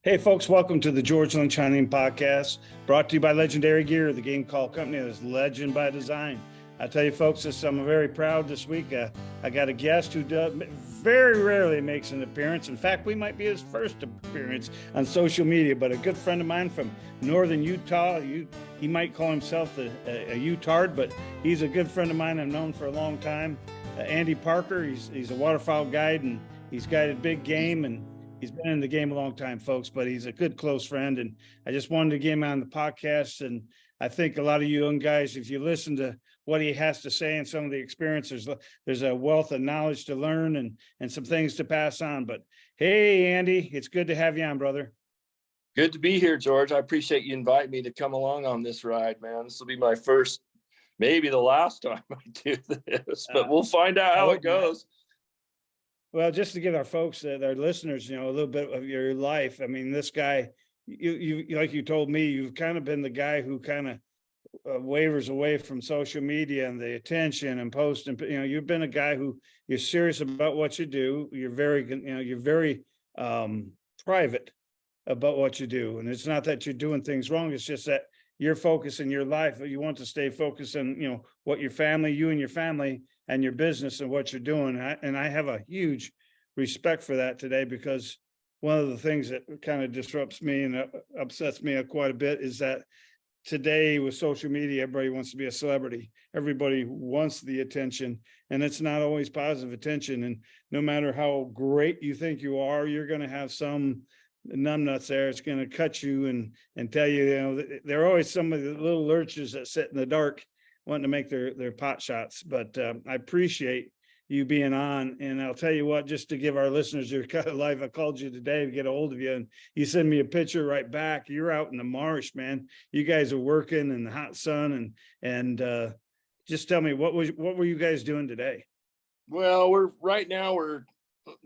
Hey, folks, welcome to the George Lynch Hunting Podcast, brought to you by Legendary Gear, the game call company that is legend by design. I tell you, folks, I'm very proud this week. I got a guest who very rarely makes an appearance. In fact, we might be his first appearance on social media, but a good friend of mine from northern Utah. He might call himself a Utard, but he's a good friend of mine I've known for a long time. Andy Parker, he's a waterfowl guide, and he's guided big game, and he's been in the game a long time, folks, but he's a good, close friend. And I just wanted to get him on the podcast. And I think a lot of you young guys, if you listen to what he has to say and some of the experiences, there's a wealth of knowledge to learn and some things to pass on. But hey, Andy, it's good to have you on, brother. Good to be here, George. I appreciate you inviting me to come along on this ride, man. This will be my first, maybe the last time I do this, but we'll find out how it goes. Well, just to give our folks, our listeners, a little bit of your life. I mean, this guy, you like you told me, you've kind of been the guy who kind of wavers away from social media and the attention and posting. You've been a guy who you're serious about what you do. You're very private about what you do, and it's not that you're doing things wrong. It's just that your focus in your life, you want to stay focused on, what your family, you and your family and your business and what you're doing. And I have a huge respect for that today, because one of the things that kind of disrupts me and upsets me quite a bit is that today with social media, everybody wants to be a celebrity. Everybody wants the attention, and it's not always positive attention. And no matter how great you think you are, you're going to have some numbnuts there. It's going to cut you and tell you, there are always some of the little lurches that sit in the dark wanting to make their pot shots. But I appreciate you being on. And I'll tell you what, just to give our listeners your kind of life, I called you today to get a hold of you, and you send me a picture right back. You're out in the marsh, man. You guys are working in the hot sun, and just tell me, what were you guys doing today? Well, we're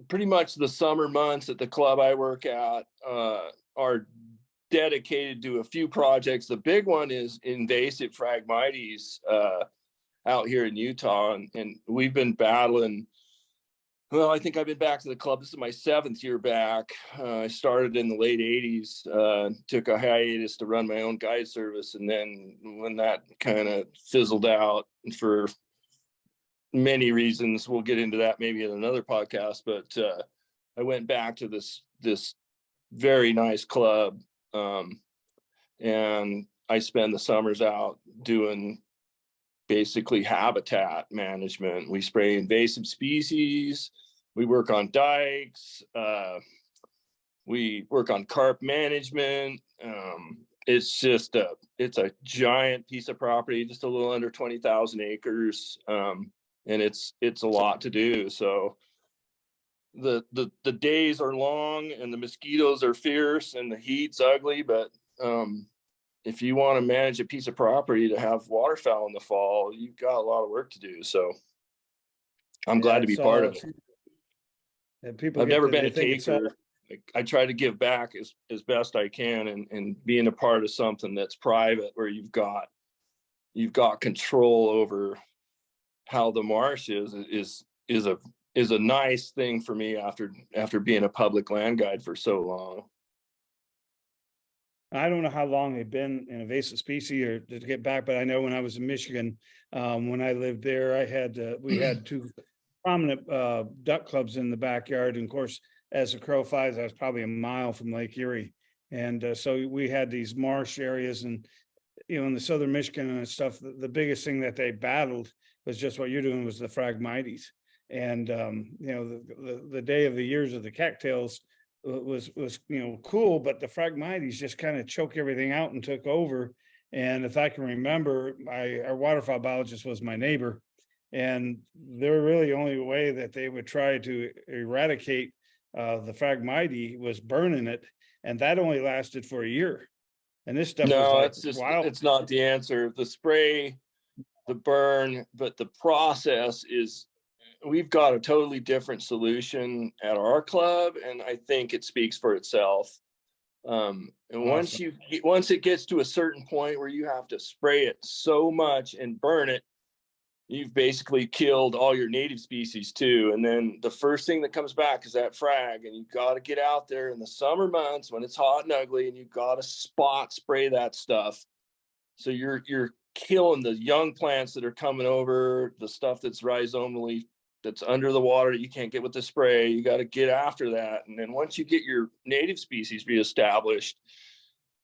pretty much the summer months at the club I work at are dedicated to a few projects. The big one is invasive Phragmites out here in Utah, and we've been battling. Well, I think I've been back to the club. This is my 7th year back. I started in the late 80s, took a hiatus to run my own guide service. And then when that kind of fizzled out for many reasons, we'll get into that maybe in another podcast, but I went back to this very nice club, and I spend the summers out doing basically habitat management. We spray invasive species, we work on dikes, we work on carp management. It's a giant piece of property, just a little under 20,000 acres. And it's a lot to do. So the days are long, and the mosquitoes are fierce, and the heat's ugly. But if you want to manage a piece of property to have waterfowl in the fall, you've got a lot of work to do. So I'm glad to be part of it. I've never been a taker. I try to give back as best I can, and being a part of something that's private, where you've got control over how the marsh is a nice thing for me after being a public land guide for so long. I don't know how long they've been an invasive species, or to get back, but I know when I was in Michigan, when I lived there, we had 2 prominent duck clubs in the backyard. And of course, as the crow flies, I was probably a mile from Lake Erie. And so we had these marsh areas, and in the southern Michigan and stuff, the biggest thing that they battled was just what you're doing, was the Phragmites. And the day of the years of the cattails was cool, but the Phragmites just kind of choke everything out and took over. And if I can remember, our waterfowl biologist was my neighbor, and they're really only way that they would try to eradicate the Phragmite was burning it, and that only lasted for a year. And this stuff it's not the answer. The spray, the burn, but the process is, we've got a totally different solution at our club, and I think it speaks for itself. And awesome. Once it gets to a certain point where you have to spray it so much and burn it, you've basically killed all your native species too. And then the first thing that comes back is that frag, and you got to get out there in the summer months when it's hot and ugly, and you got to spot spray that stuff. So you're killing the young plants that are coming over, the stuff that's rhizomally, that's under the water that you can't get with the spray. You got to get after that. And then once you get your native species reestablished,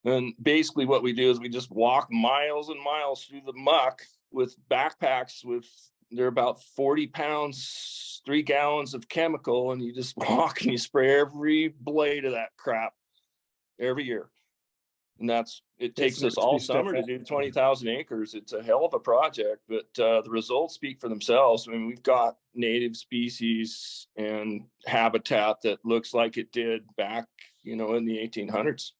then basically what we do is we just walk miles and miles through the muck with backpacks with, they're about 40 pounds, 3 gallons of chemical, and you just walk and you spray every blade of that crap every year. And it takes us all summer to do 20,000 acres. It's a hell of a project, but the results speak for themselves. I mean, we've got native species and habitat that looks like it did back, in the 1800s.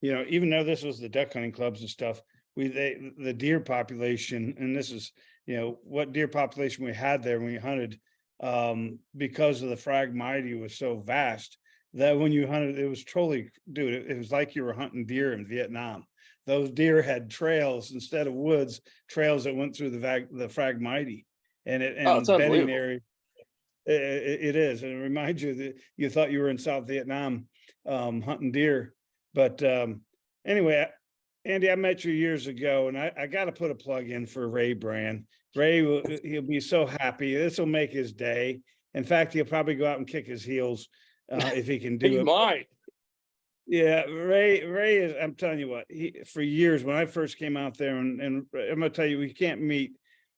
Even though this was the duck hunting clubs and stuff, the deer population, and this is, what deer population we had there when we hunted, because of the Phragmites was so vast, that when you hunted, it was truly, dude, it was like you were hunting deer in Vietnam. Those deer had trails instead of woods, trails that went through the Phragmites, and it's bedding area. It is, and it reminds you that you thought you were in South Vietnam hunting deer. But anyway, Andy, I met you years ago, and I got to put a plug in for Ray Brand. Ray, he'll be so happy. This will make his day. In fact, he'll probably go out and kick his heels if he can do He it. might. Yeah, Ray is, I'm telling you what, for years when I first came out there, and I'm gonna tell you, we can't meet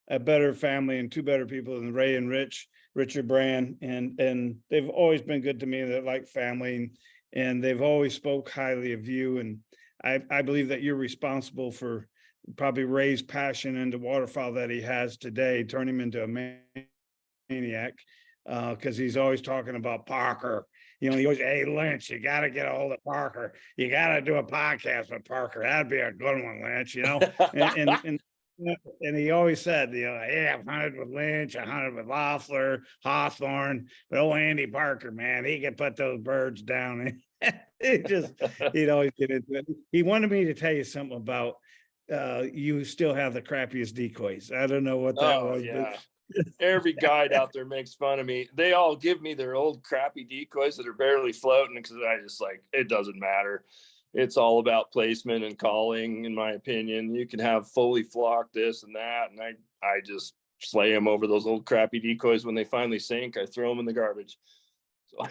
a better family and 2 better people than Ray and Richard Brand, and they've always been good to me. They're like family, and they've always spoke highly of you. And I believe that you're responsible for probably Ray's passion into waterfowl that he has today, turn him into a maniac, because he's always talking about Parker. He goes, "Hey, Lynch, you got to get a hold of Parker. You got to do a podcast with Parker. That'd be a good one, Lynch." And he always said, "Hey, I've hunted with Lynch, I hunted with Loeffler, Hawthorne, but Andy Parker, man, he can put those birds down." He'd always get into it. He wanted me to tell you something about you still have the crappiest decoys. I don't know what that was. Yeah. But Every guide out there makes fun of me. They all give me their old crappy decoys that are barely floating, because I just it doesn't matter. It's all about placement and calling, in my opinion. You can have fully flocked this and that, and I just slay them over those old crappy decoys. When they finally sink, I throw them in the garbage. So.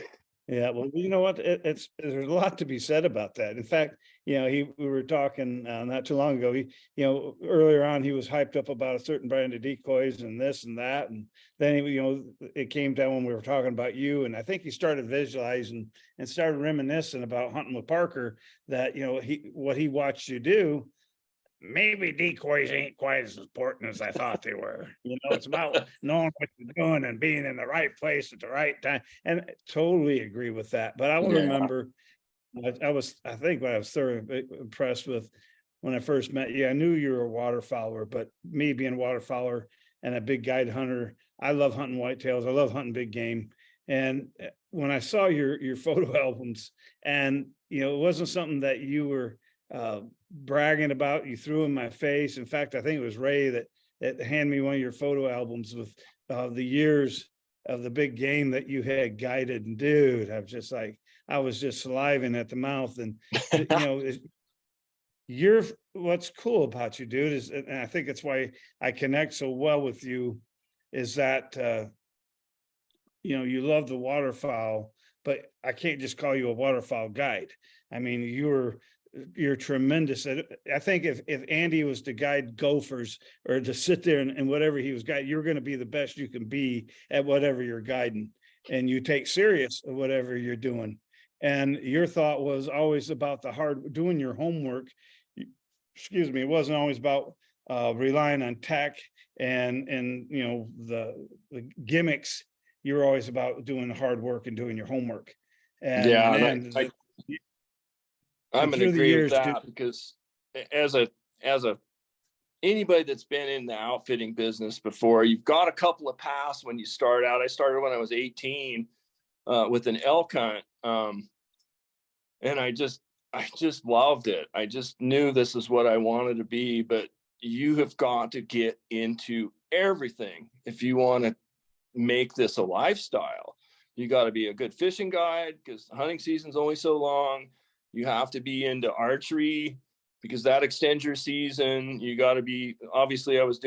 Yeah, well, you know what? There's a lot to be said about that. In fact, we were talking not too long ago. Earlier on, he was hyped up about a certain brand of decoys and this and that, and then it came down when we were talking about you, and I think he started visualizing and started reminiscing about hunting with Parker. That what he watched you do. Maybe decoys ain't quite as important as I thought they were. It's about knowing what you're doing and being in the right place at the right time. And I totally agree with that. But I will remember, I think what I was thoroughly impressed with when I first met you. I knew you were a waterfowler, but me being a waterfowler and a big guide hunter, I love hunting whitetails. I love hunting big game. And when I saw your photo albums, and it wasn't something that you were bragging about, you threw in my face. In fact, I think it was Ray that handed me one of your photo albums with the years of the big game that you had guided. And dude, I was just saliving at the mouth. And what's cool about you, dude, is, and I think it's why I connect so well with you, is that you love the waterfowl, but I can't just call you a waterfowl guide. I mean, you're tremendous at it. I think if Andy was to guide gophers or to sit there and whatever he was guiding, you're going to be the best you can be at whatever you're guiding, and you take serious of whatever you're doing. And your thought was always about doing your homework. Excuse me. It wasn't always about relying on tech and the gimmicks. You were always about doing the hard work and doing your homework. And yeah, man, I'm going to agree with that, because as a anybody that's been in the outfitting business before, you've got a couple of paths when you start out. I started when I was 18 with an elk hunt, and I just loved it. I just knew this is what I wanted to be. But you have got to get into everything if you want to make this a lifestyle. You got to be a good fishing guide because hunting season's only so long. You have to be into archery because that extends your season. You got to be, obviously I was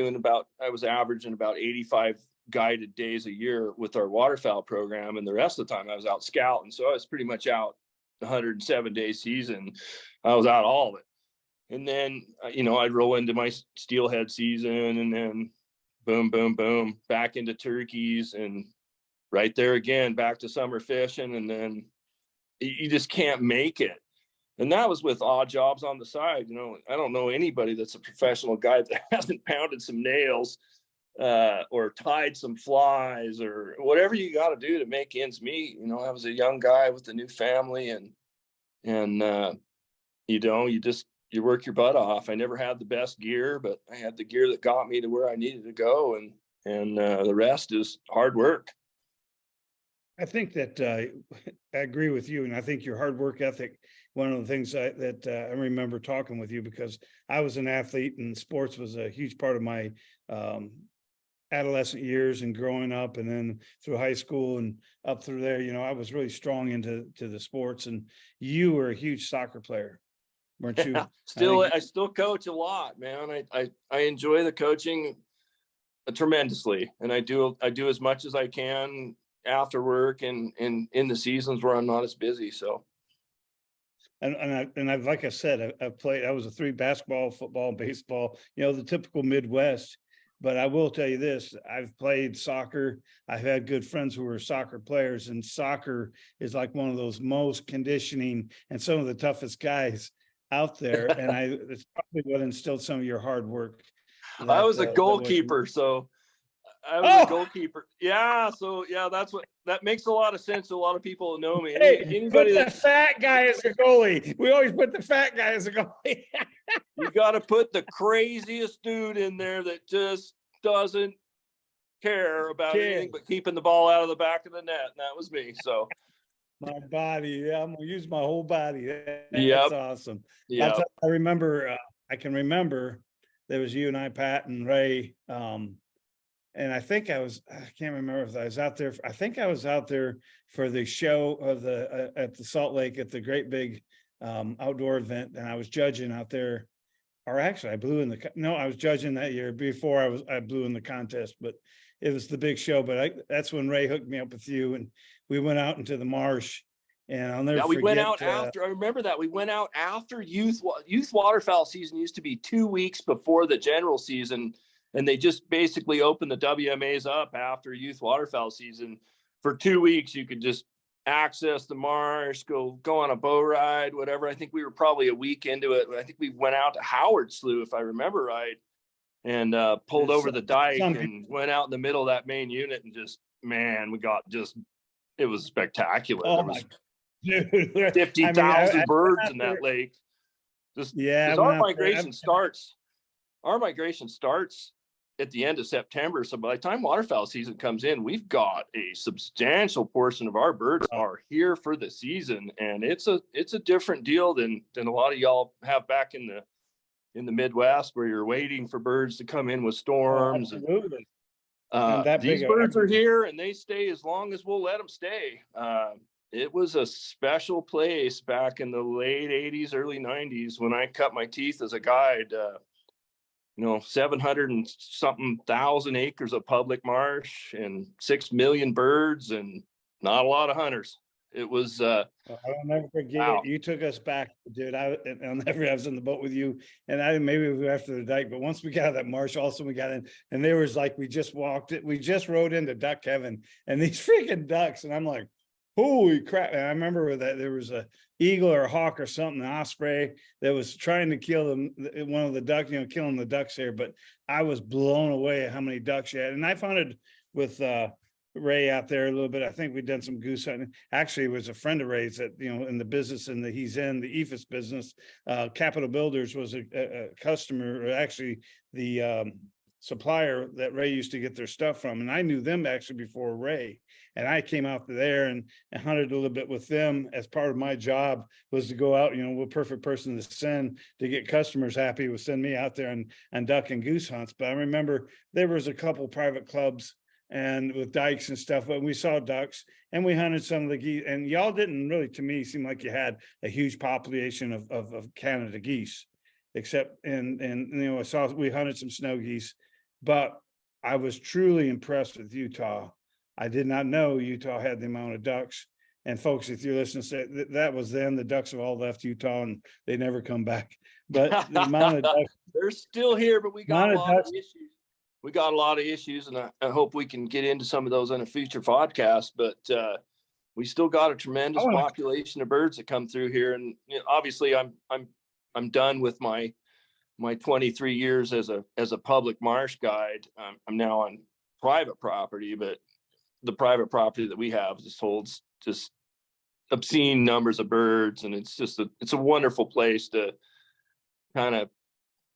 averaging about 85 guided days a year with our waterfowl program, and the rest of the time I was out scouting. So I was pretty much out 107-day season. I was out all of it. And then, I'd roll into my steelhead season, and then boom, boom, boom, back into turkeys, and right there again, back to summer fishing. And then you just can't make it. And that was with odd jobs on the side. I don't know anybody that's a professional guy that hasn't pounded some nails or tied some flies or whatever you got to do to make ends meet. I was a young guy with a new family, and you work your butt off. I never had the best gear, but I had the gear that got me to where I needed to go. And the rest is hard work. I think that I agree with you. And I think your hard work ethic, one of the things that I remember talking with you, because I was an athlete and sports was a huge part of my adolescent years and growing up, and then through high school and up through there, I was really strong into the sports. And you were a huge soccer player, weren't you? I still coach a lot, man. I enjoy the coaching tremendously, and I do as much as I can after work and in the seasons where I'm not as busy. So, and I've, like I said, I've played. I was a 3 basketball, football, and baseball. The typical Midwest. But I will tell you this: I've played soccer. I've had good friends who were soccer players, and soccer is like one of those most conditioning and some of the toughest guys out there. And it's probably what instilled some of your hard work. I was a goalkeeper, so I was a goalkeeper. Yeah, so yeah, that makes a lot of sense to a lot of people who know me. Anybody put the fat guy as a goalie. We always put the fat guy as a goalie. You got to put the craziest dude in there that just doesn't care about anything but keeping the ball out of the back of the net, and that was me. So my body, yeah, I'm gonna use my whole body. Yep. That's awesome. Yeah, I remember. I can remember there was you and I, Pat and Ray. And I can't remember if I was out there. I think I was out there for the show of at the Salt Lake at the great big outdoor event. And I was judging out there, or actually I was judging that year before I blew in the contest, but it was the big show. But that's when Ray hooked me up with you, and we went out into the marsh. And I'll never forget. We went out after. I remember that we went out after youth waterfowl season used to be 2 weeks before the general season. And they just basically opened the WMAs up after youth waterfowl season. For 2 weeks, you could just access the marsh, go on a bow ride, whatever. I think we were probably a week into it. I think we went out to Howard Slough, if I remember right, and pulled over the dike and went out in the middle of that main unit, and just, man, it was spectacular. Oh, there was 50,000 birds in that lake. Our migration starts at the end of September. So by the time waterfowl season comes in, we've got a substantial portion of our birds are here for the season. And it's a different deal than a lot of y'all have back in the Midwest, where you're waiting for birds to come in with storms. Absolutely. These birds are here, and they stay as long as we'll let them stay. It was a special place back in the late 80s, early 90s when I cut my teeth as a guide. 700 and something thousand acres of public marsh and 6 million birds and not a lot of hunters. It was I'll never forget. Wow. You took us back, dude. I was in the boat with you, and maybe we were after the dike, but once we got out of that marsh, also we got in, and there was like we just rode into duck heaven, and these freaking ducks, and I'm like, holy crap. And I remember that there was a eagle or a hawk or something, an osprey, that was trying to kill one of the ducks, killing the ducks there. But I was blown away at how many ducks you had. And I found it with Ray out there a little bit. I think we'd done some goose hunting. Actually, it was a friend of Ray's that, in the business he's in, the EFIS business. Capital Builders was a customer, or actually the supplier that Ray used to get their stuff from. And I knew them actually before Ray. And I came out there and hunted a little bit with them as part of my job was to go out, what perfect person to send to get customers happy was send me out there on duck and goose hunts. But I remember there was a couple private clubs and with dikes and stuff, but we saw ducks and we hunted some of the geese, and y'all didn't really, to me, seem like you had a huge population of Canada geese, except I saw we hunted some snow geese, but I was truly impressed with Utah. I did not know Utah had the amount of ducks. And folks, if you're listening, say that was then. The ducks have all left Utah and they never come back. But the amount of ducks, they're still here, but we got a amount of lot of ducks, issues. We got a lot of issues, and I hope we can get into some of those in a future podcast. But we still got a tremendous population of birds that come through here, and obviously, I'm done with my 23 years as a public marsh guide. I'm now on private property, but the private property that we have just holds just obscene numbers of birds, and it's a wonderful place to kind of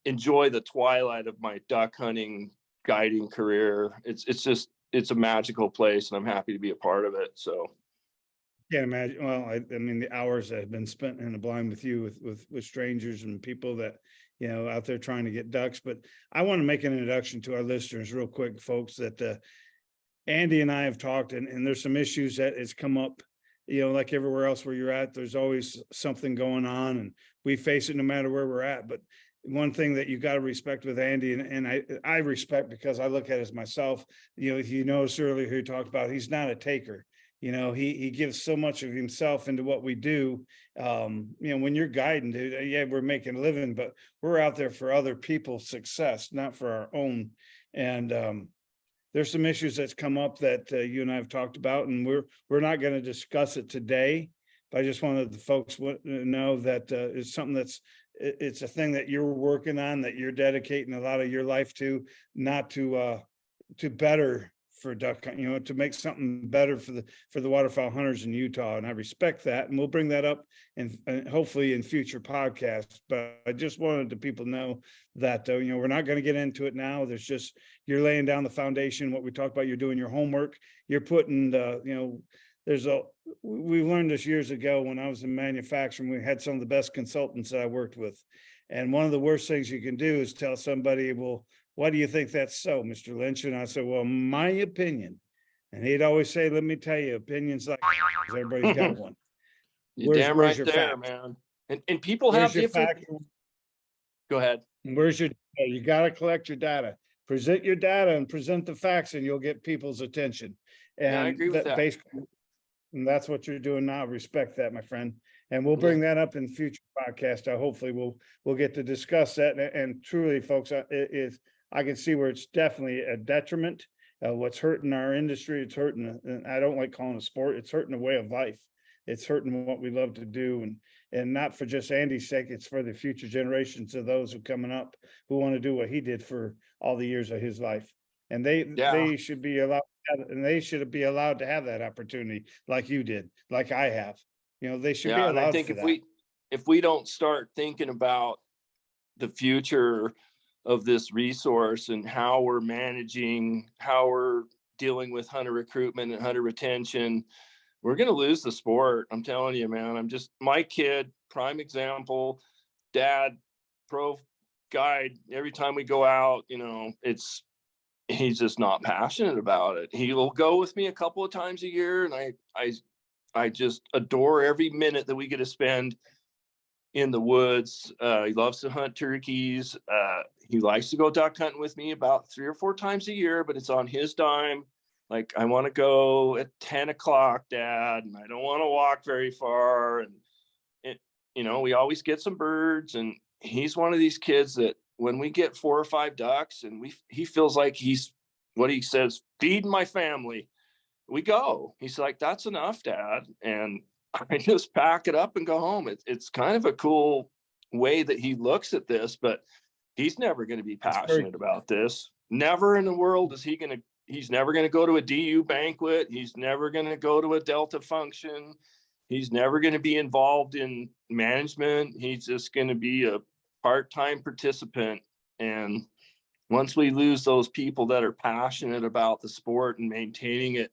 enjoy the twilight of my duck hunting guiding career. It's a magical place, and I'm happy to be a part of it. So can't imagine. Well, I mean, the hours that have been spent in the blind with you, with strangers and people that, out there trying to get ducks. But I want to make an introduction to our listeners real quick, folks, that Andy and I have talked, and there's some issues that has come up, like everywhere else where you're at, there's always something going on, and we face it no matter where we're at. But one thing that you got to respect with Andy, and I respect because I look at it as myself, if you noticed earlier who talked about, he's not a taker. He gives so much of himself into what we do. When you're guiding, dude, yeah, we're making a living, but we're out there for other people's success, not for our own. And there's some issues that's come up that you and I have talked about, and we're not going to discuss it today. But I just wanted the folks to know that it's something it's a thing that you're working on, that you're dedicating a lot of your life to, not to better for duck, to make something better for the waterfowl hunters in Utah. And I respect that. And we'll bring that up and hopefully in future podcasts. But I just wanted the people to know that, we're not going to get into it now. There's just, you're laying down the foundation, what we talked about, you're doing your homework, you're putting we learned this years ago when I was in manufacturing. We had some of the best consultants that I worked with. And one of the worst things you can do is tell somebody, well, why do you think that's so, Mr. Lynch? And I said, well, my opinion. And he'd always say, let me tell you, opinions like everybody's got one. You're damn right there, man. And people have different. Go ahead. Where's your data? You got to collect your data. Present your data and present the facts, and you'll get people's attention. And I agree with that. Basically, and that's what you're doing now. Respect that, my friend. And we'll bring that up in future podcast. Hopefully we'll get to discuss that. And truly, folks, I can see where it's definitely a detriment. What's hurting our industry, it's hurting, and I don't like calling it a sport, it's hurting a way of life. It's hurting what we love to do, and not for just Andy's sake, it's for the future generations of those who are coming up who want to do what he did for all the years of his life. And they should be allowed, and they should be allowed to have that opportunity like you did, like I have. They should be allowed. And I think if we don't start thinking about the future of this resource and how we're managing, how we're dealing with hunter recruitment and hunter retention, we're going to lose the sport. I'm telling you, man. My kid, prime example, dad, pro guide. Every time we go out, he's just not passionate about it. He will go with me a couple of times a year, and I just adore every minute that we get to spend in the woods. He loves to hunt turkeys. He likes to go duck hunting with me about 3 or 4 times a year, but it's on his dime. Like, I want to go at 10 o'clock, Dad, and I don't want to walk very far. And we always get some birds, and he's one of these kids that when we get 4 or 5 ducks and he feels like he's, what he says, feeding my family, we go. He's like, that's enough, Dad. And I just pack it up and go home. It's kind of a cool way that he looks at this, but he's never going to be passionate about this. Never in the world is he's never going to go to a DU banquet. He's never going to go to a Delta function. He's never going to be involved in management. He's just going to be a part-time participant. And once we lose those people that are passionate about the sport and maintaining it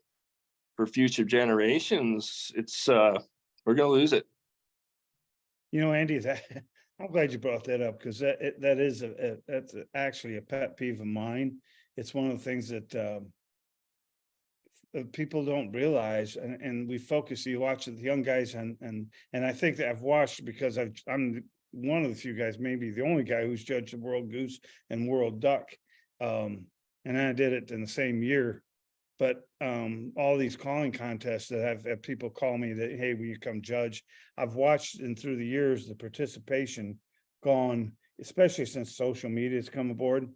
for future generations, it's we're going to lose it. You know, Andy, I'm glad you brought that up, because that's actually a pet peeve of mine. It's one of the things that people don't realize, and we focus. You watch the young guys, and I think that I've watched, because I'm one of the few guys, maybe the only guy, who's judged the World Goose and World Duck, and I did it in the same year. But all these calling contests that have people call me that, hey, will you come judge? I've watched, and through the years, the participation gone, especially since social media has come aboard.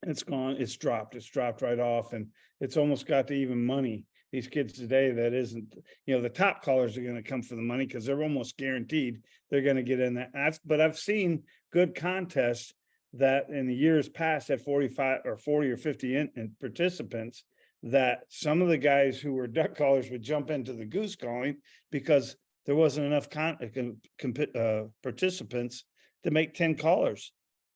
It's gone, it's dropped right off, and it's almost got to even money. These kids today, that isn't, the top callers are going to come for the money, because they're almost guaranteed they're going to get in that. But I've seen good contests that in the years past had 45 or 40 or 50 in participants, that some of the guys who were duck callers would jump into the goose calling, because there wasn't enough participants to make 10 callers,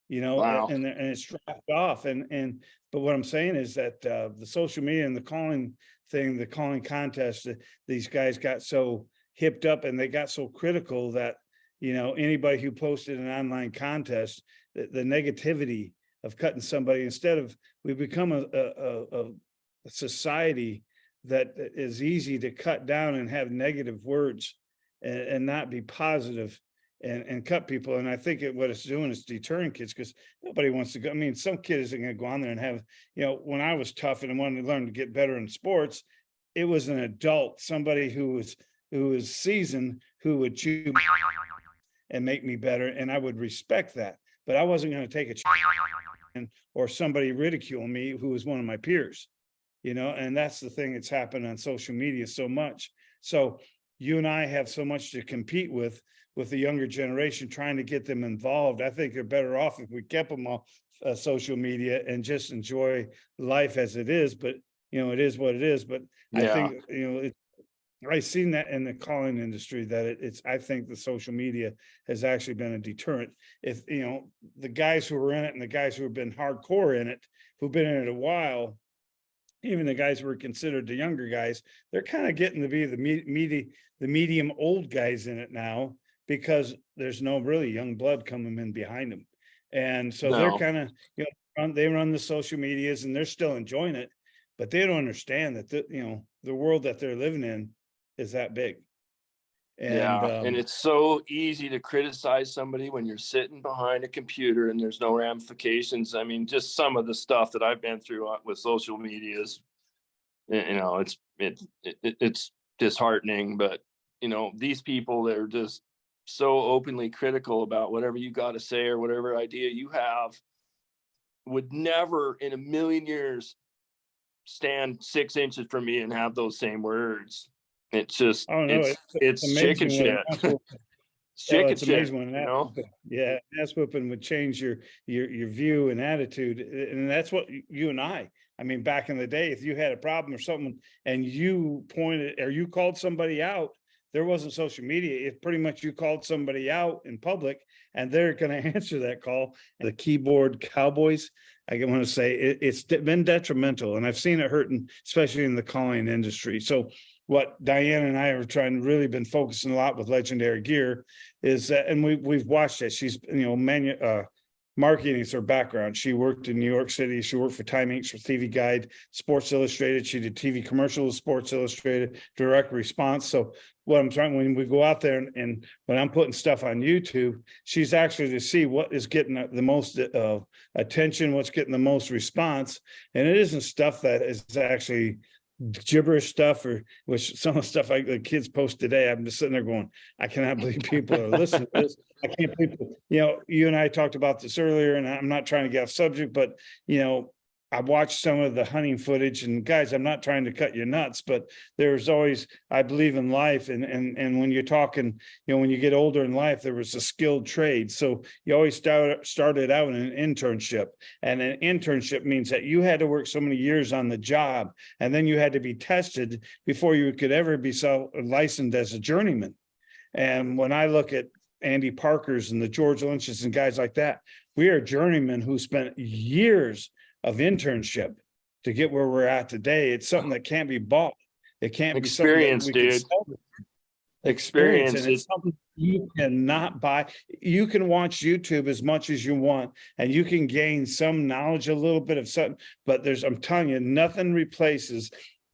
Wow. and it's dropped off. But what I'm saying is that the social media and the calling thing, the calling contest, these guys got so hipped up, and they got so critical that, anybody who posted an online contest, the negativity of cutting somebody, instead of, we become a society that is easy to cut down and have negative words, and not be positive, and cut people. And I think what it's doing is deterring kids, because nobody wants to go. I mean, some kid isn't going to go on there and have, when I was tough and I wanted to learn to get better in sports, it was an adult, somebody who was seasoned, who would chew and make me better, and I would respect that. But I wasn't going to take or somebody ridicule me who was one of my peers. And that's the thing that's happened on social media so much. So you and I have so much to compete with the younger generation, trying to get them involved. I think they're better off if we kept them off social media and just enjoy life as it is. But, it is what it is. But Yeah. I think, I've seen that in the calling industry, that I think the social media has actually been a deterrent. If, the guys who are in it, and the guys who have been hardcore in it, who've been in it a while, even the guys who were considered the younger guys, they're kind of getting to be the medium old guys in it now, because there's no really young blood coming in behind them. And so they're kind of, they run the social medias, and they're still enjoying it, but they don't understand that the world that they're living in is that big. And it's so easy to criticize somebody when you're sitting behind a computer and there's no ramifications. I mean, just some of the stuff that I've been through with social media is, it's disheartening. But these people, they're just so openly critical about whatever you got to say or whatever idea you have, would never in a million years stand 6 inches from me and have those same words. It's just, it's chicken shit. It's amazing when that ass whooping would change your view and attitude. And that's what you and I mean, back in the day, if you had a problem or something and you pointed or you called somebody out, there wasn't social media. It's pretty much you called somebody out in public, and they're going to answer that call. The keyboard cowboys, I want to say it's been detrimental, and I've seen it hurting, especially in the calling industry. So what Diane and I have really been focusing a lot with Legendary Gear is that, and we've watched it. She's, marketing is her background. She worked in New York City. She worked for Time Inc., for TV Guide, Sports Illustrated. She did TV commercials, Sports Illustrated, direct response. So what I'm trying, when we go out there and when I'm putting stuff on YouTube, she's actually to see what is getting the most attention, what's getting the most response. And it isn't stuff that is actually gibberish stuff, or which some of the stuff the kids post today. I'm just sitting there going, I cannot believe people are listening to this. I can't believe, you and I talked about this earlier, and I'm not trying to get off subject, but I watched some of the hunting footage, and guys, I'm not trying to cut you nuts, but there's always, I believe in life. And when you're talking, when you get older in life, there was a skilled trade. So you always started out in an internship, and an internship means that you had to work so many years on the job, and then you had to be tested before you could ever be licensed as a journeyman. And when I look at Andy Parker's and the George Lynch's and guys like that, we are journeymen who spent years of internship to get where we're at today. It's something that can't be bought. It can't be something that Experience, we can dude. sell. Experience, and it's something you cannot buy. You can watch YouTube as much as you want, and you can gain some knowledge, a little bit of something, but I'm telling you, nothing replaces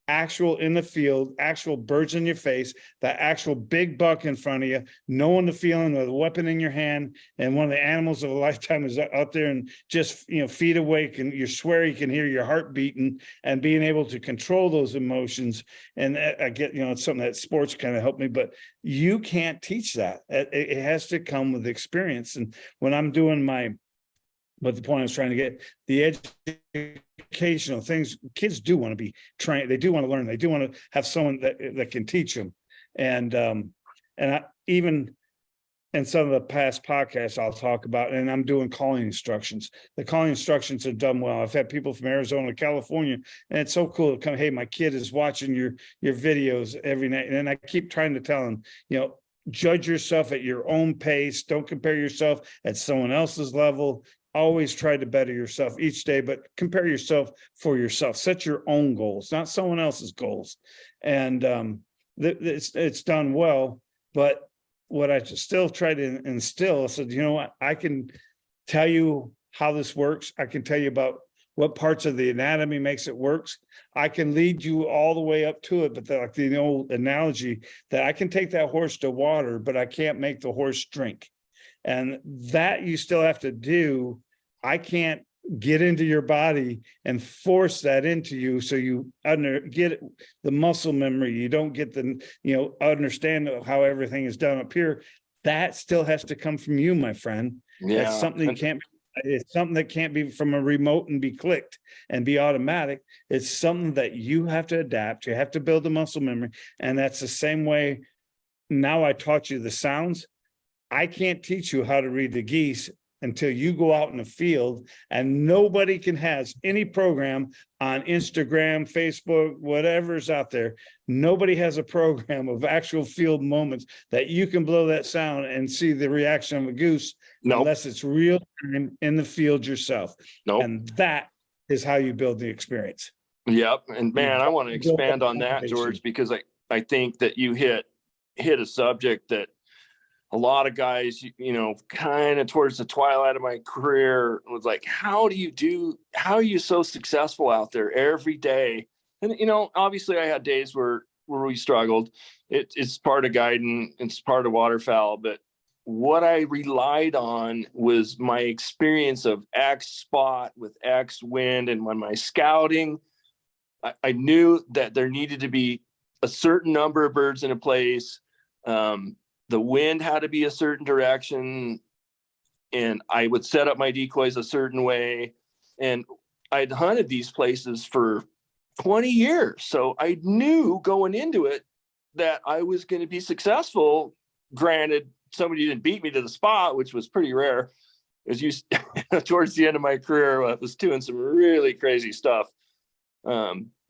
actual in the field, actual birds in your face, that actual big buck in front of you, knowing the feeling with a weapon in your hand, and one of the animals of a lifetime is out there and just, feet awake, and you swear you can hear your heart beating, and being able to control those emotions. And I get, it's something that sports kind of helped me, but you can't teach that. It has to come with experience. And when I'm doing but the point I was trying to get, the educational things, kids do want to be trained. They do want to learn. They do want to have someone that can teach them. And even in some of the past podcasts I'll talk about, and I'm doing calling instructions. The calling instructions are done well. I've had people from Arizona to California, and it's so cool to come, hey, my kid is watching your videos every night. And I keep trying to tell them, judge yourself at your own pace. Don't compare yourself at someone else's level. Always try to better yourself each day, but compare yourself for yourself. Set your own goals, not someone else's goals. And it's done well. But what I still try to instill, I said, you know what, I can tell you how this works. I can tell you about what parts of the anatomy makes it works. I can lead you all the way up to it, but like the old analogy that I can take that horse to water, but I can't make the horse drink. And that you still have to do. I can't get into your body and force that into you, so you get the muscle memory. You don't get the, understand how everything is done up here. That still has to come from you, my friend. Yeah. That's something you can't. It's something that can't be from a remote and be clicked and be automatic. It's something that you have to adapt. You have to build the muscle memory. And that's the same way. Now I taught you the sounds. I can't teach you how to read the geese until you go out in the field, and nobody can has any program on Instagram, Facebook, whatever's out there. Nobody has a program of actual field moments that you can blow that sound and see the reaction of a goose. Nope. Unless it's real time in the field yourself. Nope. And that is how you build the experience. Yep. And man, I want to expand on that, George, because I think that you hit a subject that a lot of guys, kind of towards the twilight of my career, was like, how are you so successful out there every day? And, obviously I had days where we struggled. It's part of guiding, it's part of waterfowl, but what I relied on was my experience of X spot with X wind. And when my scouting, I knew that there needed to be a certain number of birds in a place. The wind had to be a certain direction, and I would set up my decoys a certain way. And I'd hunted these places for 20 years. So I knew going into it that I was going to be successful. Granted, somebody didn't beat me to the spot, which was pretty rare. As you towards the end of my career, I was doing some really crazy stuff.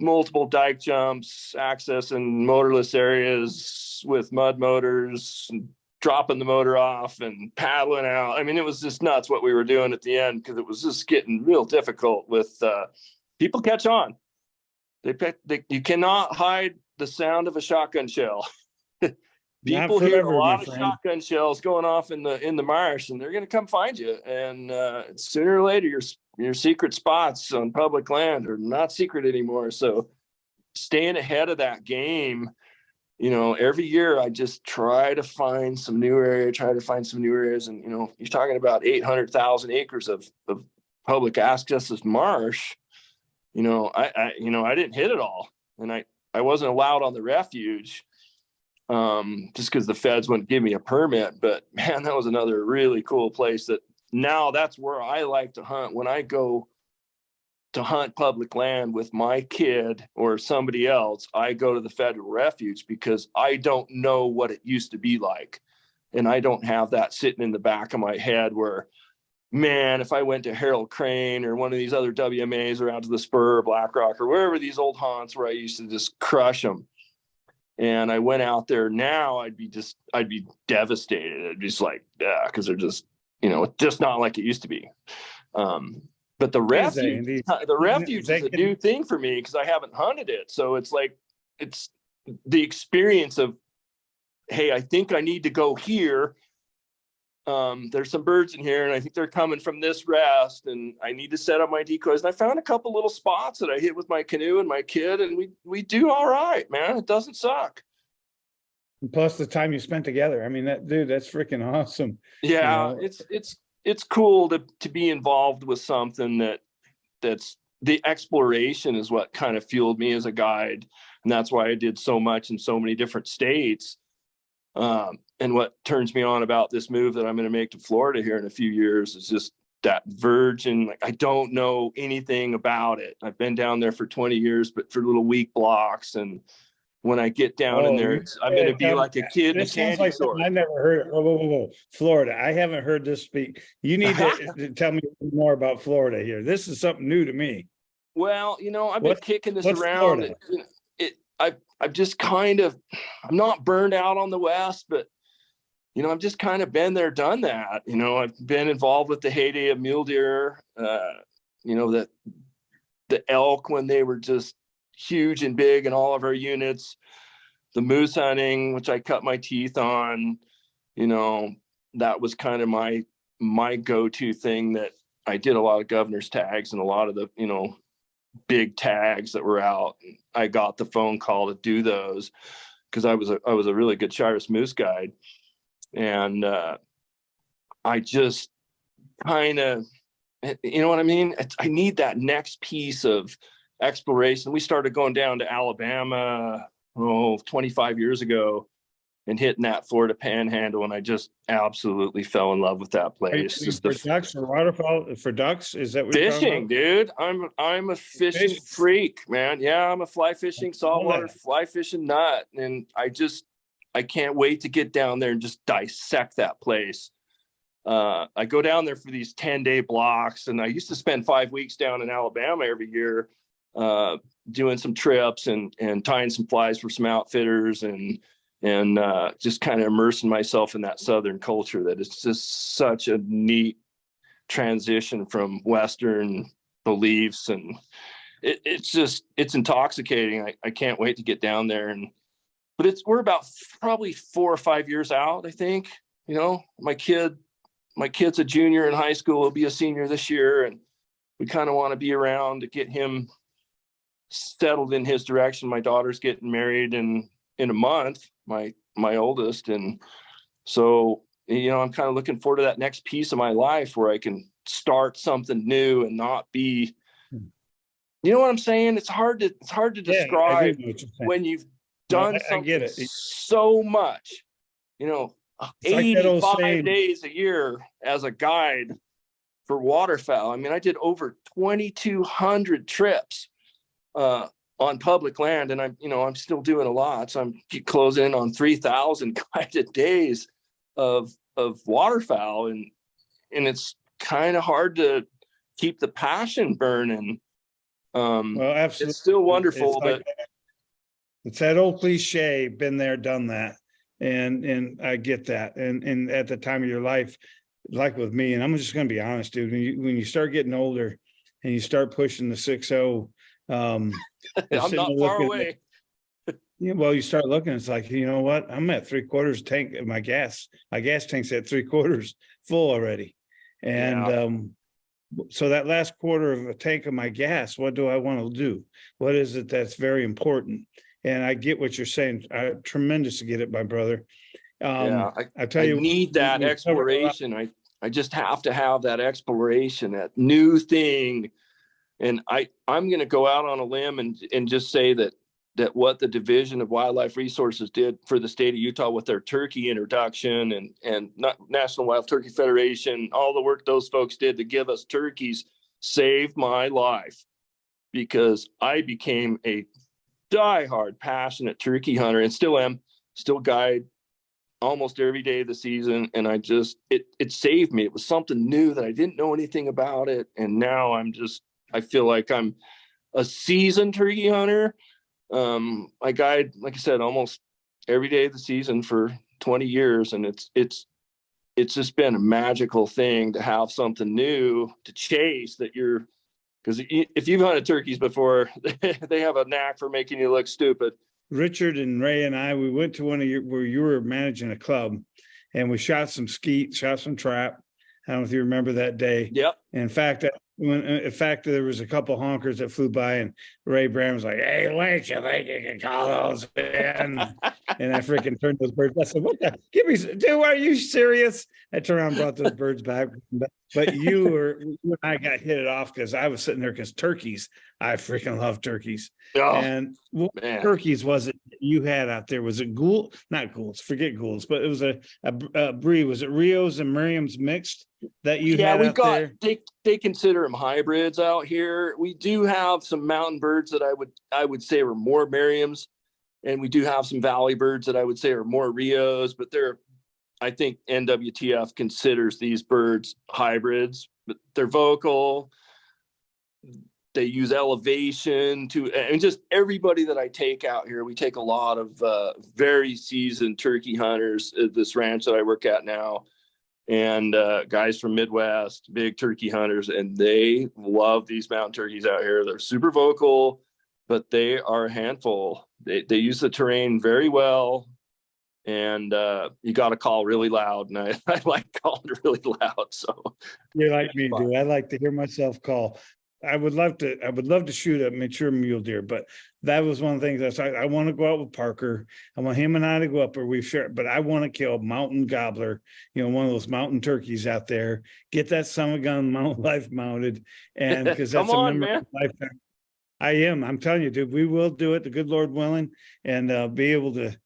Multiple dike jumps, access in motorless areas with mud motors, and dropping the motor off and paddling out. I mean, it was just nuts what we were doing at the end, because it was just getting real difficult with people catch on. You cannot hide the sound of a shotgun shell. People hear a lot of shotgun shells going off in the marsh, and they're going to come find you. And sooner or later, your secret spots on public land are not secret anymore. So staying ahead of that game, every year I just try to find some new areas. And, you're talking about 800,000 acres of public access marsh. I didn't hit it all, and I wasn't allowed on the refuge. Just because the feds wouldn't give me a permit. But man, that was another really cool place that now that's where I like to hunt. When I go to hunt public land with my kid or somebody else, I go to the federal refuge, because I don't know what it used to be like. And I don't have that sitting in the back of my head where, man, if I went to Harold Crane or one of these other WMAs or out to the Spur or Black Rock or wherever these old haunts where I used to just crush them. And I went out there now, I'd be devastated. I'd be just like, yeah, because they're just, it's just not like it used to be. But the refuge is a new thing for me, because I haven't hunted it. So it's like, the experience of, hey, I think I need to go here. There's some birds in here and I think they're coming from this rest and I need to set up my decoys. And I found a couple little spots that I hit with my canoe and my kid, and we do all right, man. It doesn't suck. Plus the time you spent together. I mean, that's freaking awesome. Yeah, You know? it's cool to be involved with something that's the exploration is what kind of fueled me as a guide. And that's why I did so much in so many different states. And what turns me on about this move that I'm going to make to Florida here in a few years is just that virgin, like I don't know anything about it. I've been down there for 20 years, but for little week blocks. And when I get down in there, I'm going to be like a kid in a candy store. I never heard it. Whoa. Florida. I haven't heard this speak. You need to tell me more about Florida here. This is something new to me. Well, I've been kicking this around. I've just kind of, I'm not burned out on the West, but I've just kind of been there, done that. I've been involved with the heyday of mule deer, the elk when they were just huge and big in all of our units, the moose hunting, which I cut my teeth on, that was kind of my go-to thing. That I did a lot of governor's tags and a lot of the, big tags that were out. I got the phone call to do those because I was a really good Shiras moose guide. And I just kind of, you know what I mean? I need that next piece of exploration. We started going down to Alabama 25 years ago and hitting that Florida Panhandle, and I just absolutely fell in love with that place. Just for ducks, for waterfowl, for ducks, is that what fishing, dude? I'm a fishing freak, man. Yeah, I'm a fly fishing, saltwater fly fishing nut, and I can't wait to get down there and just dissect that place. I go down there for these 10-day blocks, and I used to spend 5 weeks down in Alabama every year, doing some trips and tying some flies for some outfitters and just kind of immersing myself in that Southern culture. That is just such a neat transition from Western beliefs, and it's intoxicating. I can't wait to get down there. But we're about probably 4 or 5 years out, I think. My kid's a junior in high school, he'll be a senior this year, and we kind of want to be around to get him settled in his direction. My daughter's getting married in a month, my oldest, and so I'm kind of looking forward to that next piece of my life where I can start something new and not be, you know what I'm saying? It's hard to describe when you've done something so much, 85 days a year as a guide for waterfowl. I mean, I did over 2,200 trips on public land, and I'm still doing a lot. So I'm closing in on 3,000 guided days of waterfowl, and it's kind of hard to keep the passion burning. Well, absolutely, it's still wonderful, but it's that old cliche, been there, done that. And I get that. And at the time of your life, like with me, and I'm just going to be honest, dude, when you start getting older and you start pushing the 6.0, I'm not far away. Well, you start looking, it's like, you know what? I'm at 3/4 tank of my gas. My gas tank's at 3/4 full already. And so that last quarter of a tank of my gas, what do I want to do? What is it that's very important? And I get what you're saying. I tremendous to get it, my brother. I tell you, need that exploration. I just have to have that exploration, that new thing. And I'm going to go out on a limb and just say that what the Division of Wildlife Resources did for the state of Utah with their turkey introduction and National Wild Turkey Federation, all the work those folks did to give us turkeys saved my life, because I became a diehard, passionate turkey hunter and still am, still guide almost every day of the season. And it saved me. It was something new that I didn't know anything about it. And now I feel like I'm a seasoned turkey hunter. I guide, like I said, almost every day of the season for 20 years. And it's just been a magical thing to have something new to chase because if you've hunted turkeys before, they have a knack for making you look stupid. Richard and Ray and I, we went to where you were managing a club, and we shot some skeet, shot some trap. I don't know if you remember that day. Yep. In fact, there was a couple honkers that flew by, and Ray Brown was like, "Hey, Lynch, you think you can call those in?" And I freaking turned those birds. I said, "What the? Give me, dude, are you serious?" I turned around and brought those birds back. But you and I got hit it off because I was sitting there because turkeys, I freaking love turkeys. Oh, And what man. turkeys was it you had out there? Was it Gould? Not Goulds, forget Goulds, but it was a breed. Was it Rios and Merriam's mixed that you had out there? They consider them hybrids out here. We do have some mountain birds that I would say are more Merriam's, and we do have some valley birds that I would say are more Rios, but I think NWTF considers these birds hybrids, but they're vocal. They use elevation and just everybody that I take out here. We take a lot of very seasoned turkey hunters at this ranch that I work at now, and guys from Midwest, big turkey hunters, and they love these mountain turkeys out here. They're super vocal, but they are a handful. They use the terrain very well. And you got to call really loud, and I like calling really loud. So you're like me, dude. I like to hear myself call. I would love to shoot a mature mule deer, but that was one of the things I want to go out with Parker. I want him and I to go up where we've shared, but I want to kill a mountain gobbler, one of those mountain turkeys out there, get that son of a gun mountain life mounted. And because that's a memory of lifetime. I'm telling you, dude, we will do it, the good Lord willing, and be able to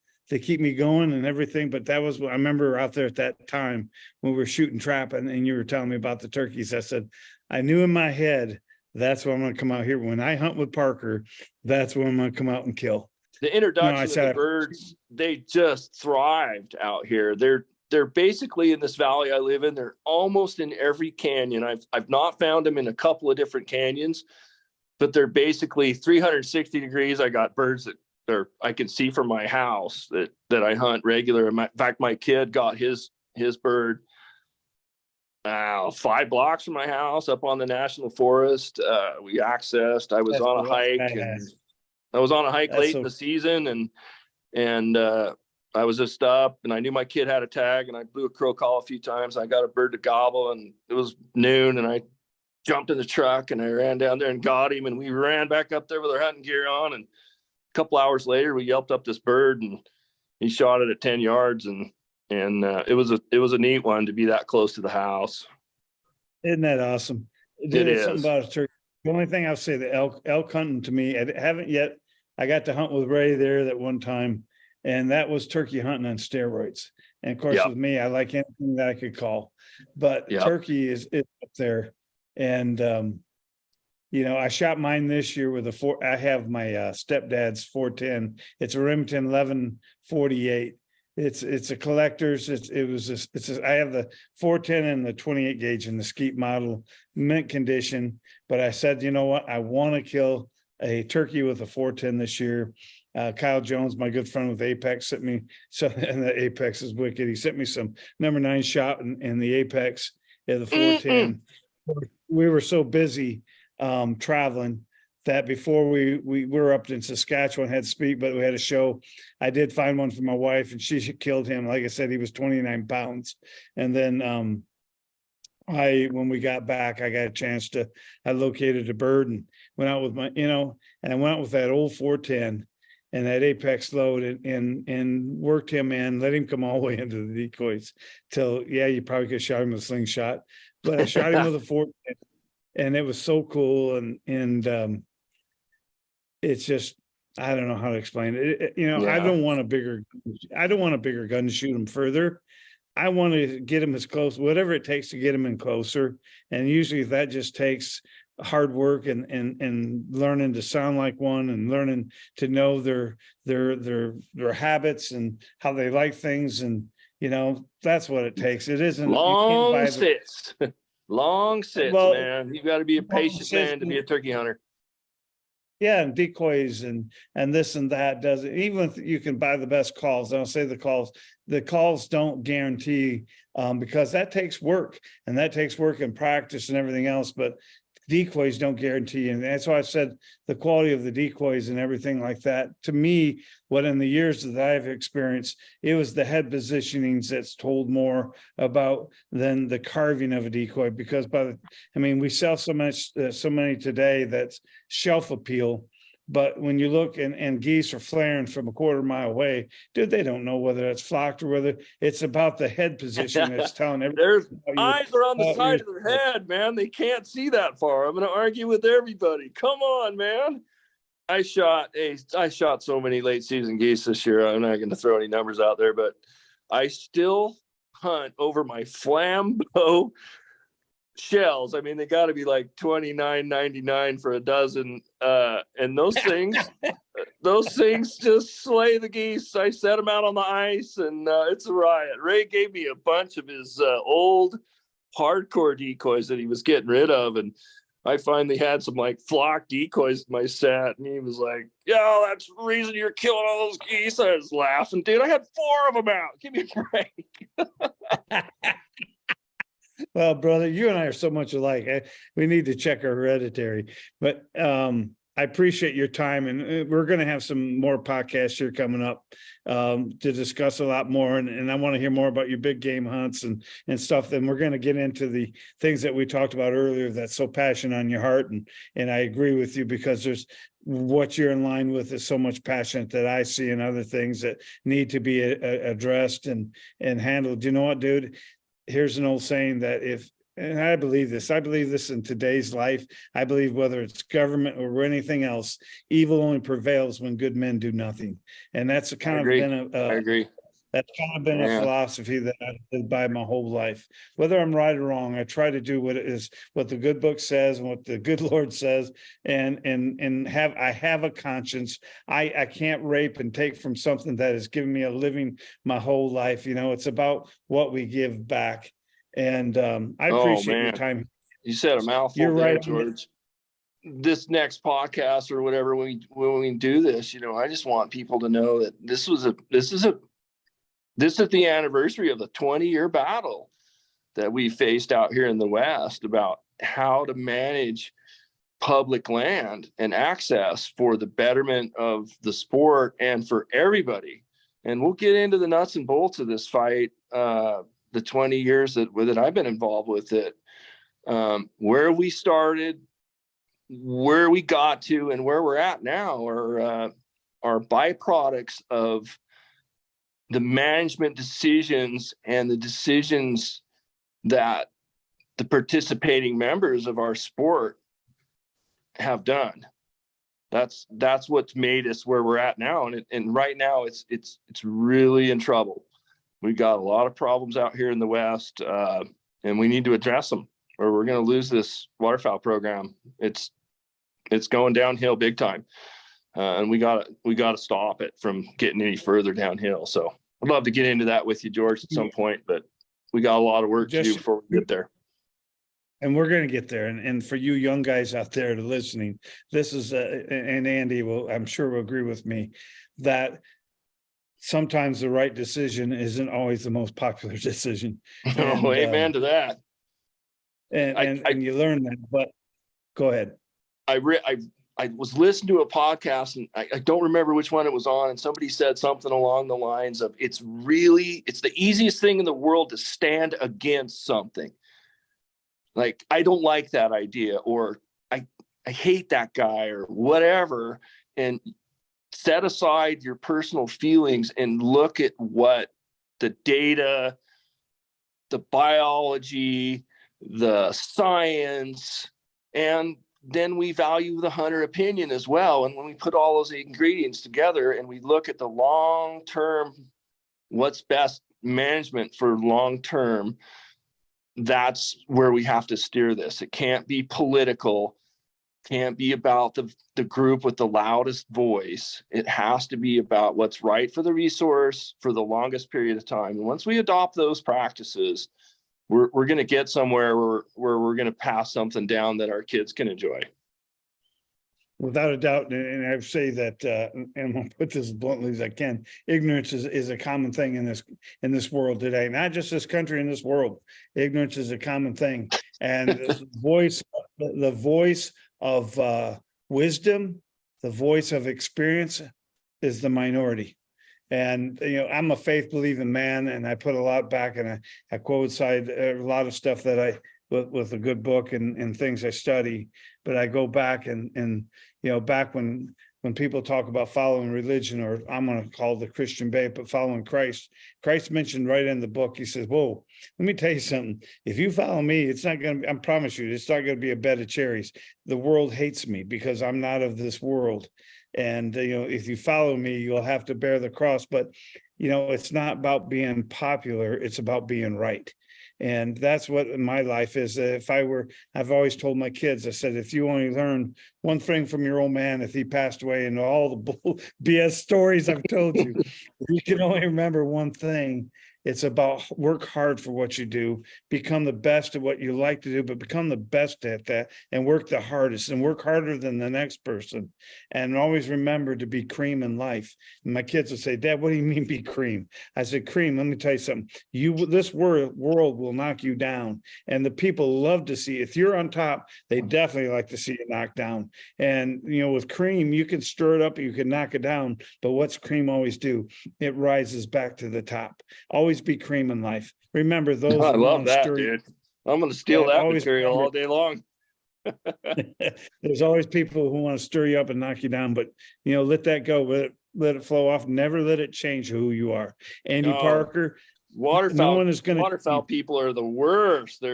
keep me going and everything. But that was what I remember out there at that time when we were shooting trap, and you were telling me about the turkeys. I said, I knew in my head, that's what I'm going to come out here. When I hunt with Parker, that's when I'm going to come out and kill. The introduction of the birds, they just thrived out here. They're basically in this valley I live in. They're almost in every canyon. I've not found them in a couple of different canyons, but they're basically 360 degrees. I got birds that I can see from my house that I hunt regular. In fact, my kid got his bird 5 blocks from my house up on the national forest. We accessed. I was on a hike late in the season, and I was just up, and I knew my kid had a tag, and I blew a crow call a few times. I got a bird to gobble, and it was noon, and I jumped in the truck and I ran down there and got him, and we ran back up there with our hunting gear on, and a couple hours later we yelped up this bird, and he shot it at 10 yards, and it was a neat one to be that close to the house. Isn't that awesome? It is. Something about a turkey. The only thing I'll say, the elk hunting to me, I haven't yet. I got to hunt with Ray there that one time, and that was turkey hunting on steroids. And of course, with me, I like anything that I could call, but turkey is up there. And I shot mine this year with I have my stepdad's 410. It's a Remington 1148. It's a collector's. I have the 410 and the 28 gauge in the skeet model, mint condition. But I said, you know what? I want to kill a turkey with a 410 this year. Kyle Jones, my good friend with Apex, sent me and the Apex is wicked. He sent me some number 9 shot in the Apex at the 410. We were so busy traveling that before we were up in Saskatchewan, had to speak, but we had a show. I did find one for my wife, and she killed him. Like I said, he was 29 pounds. And then when we got back, I got a chance I located a bird and went out with my, and I went out with that old 410 and that Apex load and worked him in, let him come all the way into the decoys till, you probably could have shot him with a slingshot, but I shot him with a 410, and it was so cool. And it's just, I don't know how to explain it. I don't want a bigger gun to shoot him further. I want to get him as close, whatever it takes to get him in closer. And usually that just takes hard work and learning to sound like one, and learning to know their habits and how they like things. And, that's what it takes. It isn't long sits, man. You got to be a patient man to be a turkey hunter. Yeah, and decoys and this and that does it. Even if you can buy the best calls, I'll say the calls don't guarantee because that takes work, and that takes work and practice and everything else. But decoys don't guarantee. And that's why I said the quality of the decoys and everything like that. To me, what in the years that I've experienced, it was the head positionings that's told more about than the carving of a decoy. Because we sell so many today that's shelf appeal. But when you look and geese are flaring from a quarter mile away, dude, they don't know whether it's flocked or whether it's about the head position that's telling everybody. Their eyes are on the side of their head, man. They can't see that far. I'm going to argue with everybody. Come on, man. I shot so many late season geese this year. I'm not going to throw any numbers out there, but I still hunt over my flambeau shells. I mean, they got to be like $29.99 for a dozen. And those things just slay the geese. I set them out on the ice, and it's a riot. Ray gave me a bunch of his old hardcore decoys that he was getting rid of, and I finally had some like flock decoys in my set, and he was like, "Yo, that's the reason you're killing all those geese." I was laughing, dude. I had 4 of them out. Give me a break. Well, brother, you and I are so much alike. We need to check our hereditary. But I appreciate your time, and we're going to have some more podcasts here coming up to discuss a lot more. And I want to hear more about your big game hunts and stuff. Then we're going to get into the things that we talked about earlier that's so passionate on your heart. And I agree with you, because there's what you're in line with is so much passion that I see in other things that need to be addressed and handled. You know what, dude? Here's an old saying that and I believe this in today's life. I believe whether it's government or anything else, evil only prevails when good men do nothing. And that's kind of been I agree. That's kind of been a philosophy that I've lived by my whole life. Whether I'm right or wrong, I try to do what the good book says and what the good Lord says, and I have a conscience. I can't rape and take from something that has given me a living my whole life. You know, it's about what we give back. And I appreciate your time. You said a mouthful. You're right, George. This next podcast or whatever, when we do this, you know, I just want people to know that this is the anniversary of the 20-year battle that we faced out here in the West about how to manage public land and access for the betterment of the sport and for everybody. And we'll get into the nuts and bolts of this fight, the 20 years that I've been involved with it, where we started, where we got to, and where we're at now are byproducts of the management decisions and the decisions that the participating members of our sport have done. That's what's made us where we're at now. And right now it's really in trouble. We got a lot of problems out here in the West, and we need to address them, or we're going to lose this waterfowl program. It's going downhill big time. And we got to stop it from getting any further downhill. So I'd love to get into that with you, George, at some point, but we got a lot of work to do before we get there. And we're going to get there. And for you young guys out there listening, this is, and Andy I'm sure will agree with me, that sometimes the right decision isn't always the most popular decision. Oh, amen to that. And you learn that, but go ahead. I was listening to a podcast, and I don't remember which one it was on, and somebody said something along the lines of, it's the easiest thing in the world to stand against something. Like, I don't like that idea, or I hate that guy, or whatever, and set aside your personal feelings and look at what the data, the biology, the science, and then we value the hunter opinion as well. And when we put all those ingredients together and we look at the long-term, what's best management for long-term, that's where we have to steer this. It can't be political, can't be about the group with the loudest voice. It has to be about what's right for the resource for the longest period of time. And once we adopt those practices, we're going to get somewhere where we're going to pass something down that our kids can enjoy. Without a doubt, and I say that, and I'll put this as bluntly as I can, ignorance is a common thing in this world today. Not just this country, in this world. Ignorance is a common thing. And the voice the voice of wisdom, the voice of experience is the minority. And, I'm a faith believing man, and I put a lot back, and I quote side a lot of stuff that with a good book and things I study, but I go back and back when people talk about following religion, or I'm going to call it the Christian faith, but following Christ mentioned right in the book, he says, whoa, let me tell you something. If you follow me, it's not going to, I promise you, it's not going to be a bed of cherries. The world hates me because I'm not of this world. And, if you follow me, you'll have to bear the cross. But, it's not about being popular. It's about being right. And that's what my life is. I've always told my kids, I said, if you only learn one thing from your old man, if he passed away, and all the bull BS stories I've told you, if you can only remember one thing, it's about work hard for what you do, become the best at what you like to do, but become the best at that, and work the hardest and work harder than the next person. And always remember to be cream in life. And my kids would say, Dad, what do you mean be cream? I said, cream, let me tell you something. This world will knock you down. And the people love to see, if you're on top, they definitely like to see you knocked down. And, with cream, you can stir it up, you can knock it down. But what's cream always do? It rises back to the top. Always be cream in life. Remember those. I love that, dude. I'm going to steal that material all day long. There's always people who want to stir you up and knock you down, but let that go. Let it flow off. Never let it change who you are. Andy Parker. Waterfowl people are the worst.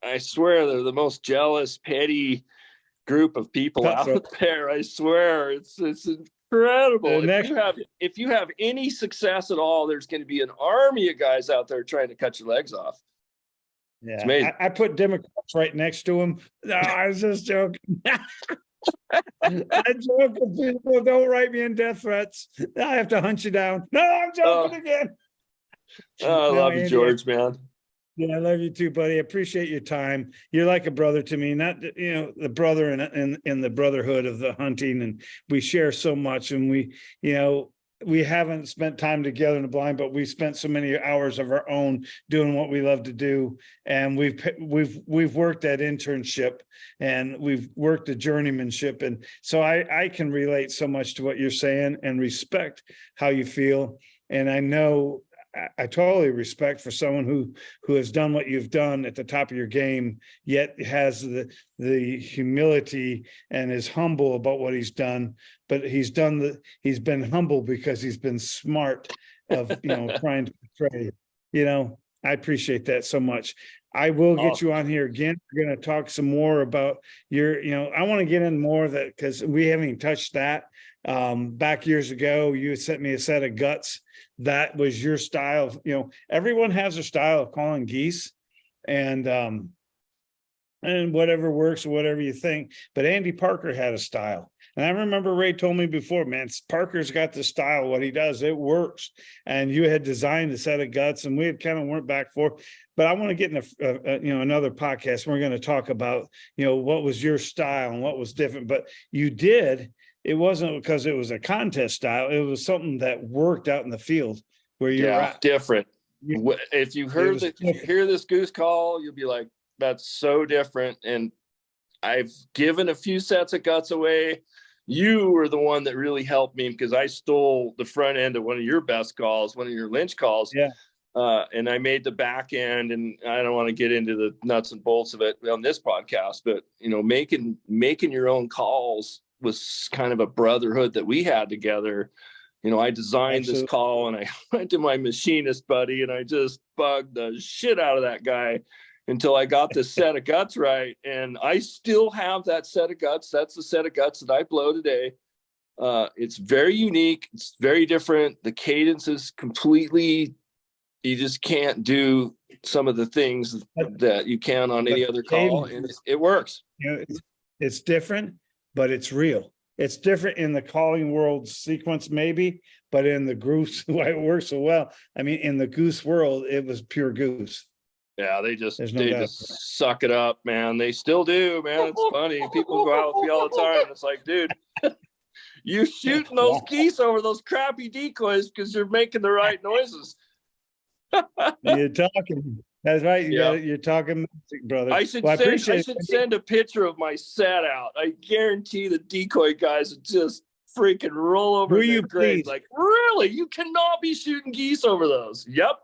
I swear they're the most jealous, petty group of people out there. I swear it's incredible. If you have any success at all, there's going to be an army of guys out there trying to cut your legs off. Yeah, it's amazing. I put Democrats right next to him. No, I was just joking. I'm joking. People, don't write me in death threats. I have to hunt you down. No, I'm joking again. I love you, Andy, George, man. Yeah, I love you too, buddy. I appreciate your time. You're like a brother to me, not the brother in the brotherhood of the hunting, and we share so much. And we haven't spent time together in the blind, but we've spent so many hours of our own doing what we love to do. And we've worked that internship, and we've worked the journeymanship, and so I can relate so much to what you're saying and respect how you feel. And I know. I totally respect for someone who has done what you've done at the top of your game, yet has the humility and is humble about what he's done. But he's been humble because he's been smart of trying to portray. I appreciate that so much. I will get you on here again. We're going to talk some more about I want to get in more of that, because we haven't even touched that. Back years ago, you sent me a set of guts. That was your style. Everyone has a style of calling geese, and whatever works, whatever you think. But Andy Parker had a style. And I remember Ray told me before, man, Parker's got the style, what he does, it works. And you had designed a set of guts, and we had kind of went back and forth. But I want to get in another podcast. We're going to talk about, what was your style and what was different. But you did. It wasn't because it was a contest style. It was something that worked out in the field where you're at. Different. If you hear this goose call, you'll be like, that's so different. And I've given a few sets of guts away. You were the one that really helped me, because I stole the front end of one of your best calls, one of your Lynch calls. Yeah. And I made the back end, and I don't want to get into the nuts and bolts of it on this podcast, but making your own calls was kind of a brotherhood that we had together. I designed this call, and I went to my machinist buddy, and I just bugged the shit out of that guy until I got this set of guts right. And I still have that set of guts. That's the set of guts that I blow today. It's very unique. It's very different. The cadence is completely, you just can't do some of the things that you can on any other call, and it works. It's different, but it's real. It's different in the calling world sequence, maybe, but in the goose, why it works so well. I mean, in the goose world, it was pure goose. Yeah, they just suck it up, man. They still do, man. It's funny. People go out with me all the time. It's like, dude, you're shooting those geese over those crappy decoys because you're making the right noises. You're talking. That's right. Yeah. You're talking music, brother. I should Well, I appreciate I should send a picture of my set out. I guarantee the decoy guys would just freaking roll over Will in their you graves. please? Like, really? You cannot be shooting geese over those. Yep.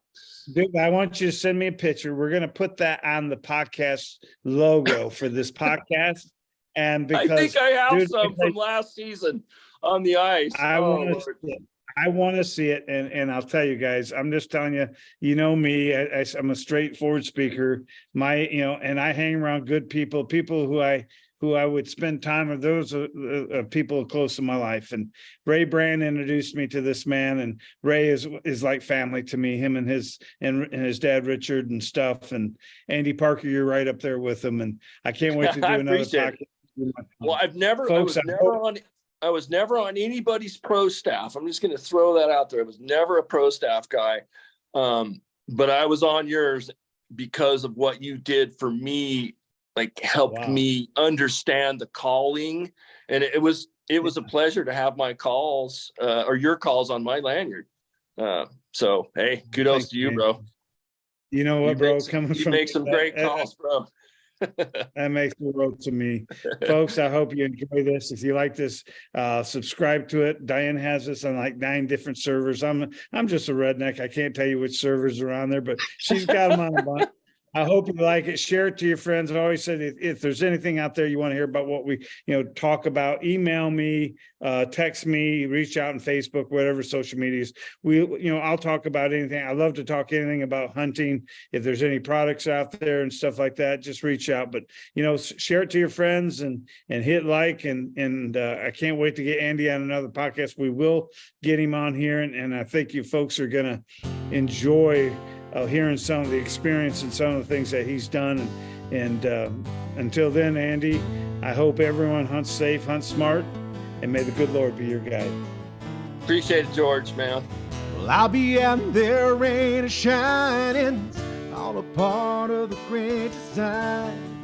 Dude, I want you to send me a picture. We're going to put that on the podcast logo for this podcast. And I because think I have dude, some from last season on the ice. I Oh, want to Lord. see it. I want to see it. And I'll tell you guys, I'm just telling you, you know me, I'm a straightforward speaker. And I hang around good people, people who I would spend time with. Those are people close to my life. And Ray Brand introduced me to this man, and Ray is like family to me. Him and his dad Richard and stuff, and Andy Parker, you're right up there with him. And I can't wait to do I another appreciate it. podcast. Well, Folks, I was never on anybody's pro staff. I'm just going to throw that out there. I was never a pro staff guy. But I was on yours because of what you did for me, like helped me understand the calling. And it was a pleasure to have my calls or your calls on my lanyard. So, hey, kudos to you, bro. You know what, bro? You make some great calls, bro. That makes the world to me. Folks, I hope you enjoy this. If you like this, subscribe to it. Diane has this on like 9 different servers. I'm just a redneck. I can't tell you which servers are on there, but she's got them on a bunch. I hope you like it. Share it to your friends. I always said, if there's anything out there you want to hear about what we, talk about, email me, text me, reach out on Facebook, whatever social medias. I'll talk about anything. I love to talk anything about hunting. If there's any products out there and stuff like that, just reach out. But, share it to your friends and hit like, and I can't wait to get Andy on another podcast. We will get him on here. And I think you folks are going to enjoy hearing some of the experience and some of the things that he's done. And until then, Andy, I hope everyone hunts safe, hunts smart, and may the good Lord be your guide. Appreciate it, George, man. Well, I'll be out there, rain is shining, all a part of the great design.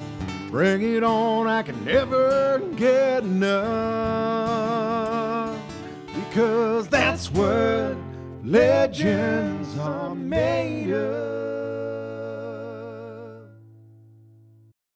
Bring it on, I can never get enough, because that's what legends are made of.